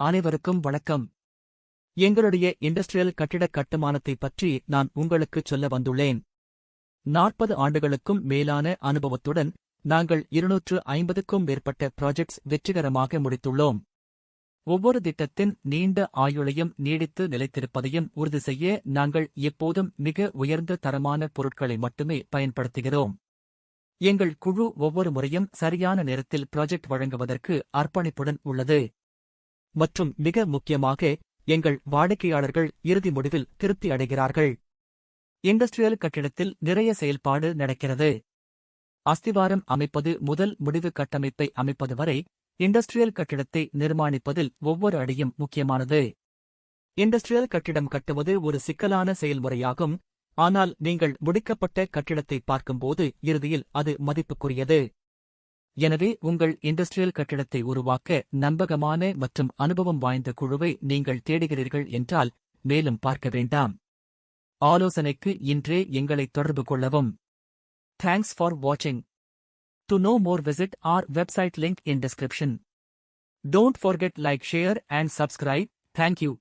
அனைவருக்கும் வணக்கம். எங்களுடைய இண்டஸ்ட்ரியல் கட்டிடக் கட்டுமானத்தை பற்றி நான் உங்களுக்குச் சொல்ல வந்துள்ளேன். 40 ஆண்டுகளுக்கும் மேலான அனுபவத்துடன் நாங்கள் 250க்கும் மேற்பட்ட ப்ராஜெக்ட்ஸ் வெற்றிகரமாக முடித்துள்ளோம். ஒவ்வொரு திட்டத்தின் நீண்ட ஆயுளையும் நீடித்து நிலைத்திருப்பதையும் உறுதி செய்ய நாங்கள் எப்போதும் மிக உயர்ந்த தரமான பொருட்களை மட்டுமே பயன்படுத்துகிறோம். எங்கள் குழு ஒவ்வொரு முறையும் சரியான நேரத்தில் ப்ராஜெக்ட் வழங்குவதற்கு அர்ப்பணிப்புடன் உள்ளது. மற்றும் மிக முக்கியமாக, எங்கள் வாடிக்கையாளர்கள் இறுதி முடிவில் திருப்தி அடைகிறார்கள். இண்டஸ்ட்ரியல் கட்டிடத்தில் நிறைய செயல்பாடு நடக்கிறது. அஸ்திவாரம் அமைப்பது முதல் முடிவு கட்டமைப்பை அமைப்பது வரை, இண்டஸ்ட்ரியல் கட்டிடத்தை நிர்மாணிப்பதில் ஒவ்வொரு அடியும் முக்கியமானது. இண்டஸ்ட்ரியல் கட்டிடம் கட்டுவது ஒரு சிக்கலான செயல்முறையாகும், ஆனால் நீங்கள் முடிக்கப்பட்ட கட்டிடத்தை பார்க்கும்போது இறுதியில் அது மதிப்புக்குரியது. எனவே உங்கள் இண்டஸ்ட்ரியல் கட்டிடத்தை உருவாக்க நம்பகமான மற்றும் அனுபவம் வாய்ந்த குழுவை நீங்கள் தேடுகிறீர்கள் என்றால் மேலும் பார்க்க வேண்டாம். ஆலோசனைக்கு இன்றே எங்களை தொடர்பு கொள்ளவும். Thanks for watching. To know more, visit our website link in description. Don't forget like, share and subscribe. Thank you.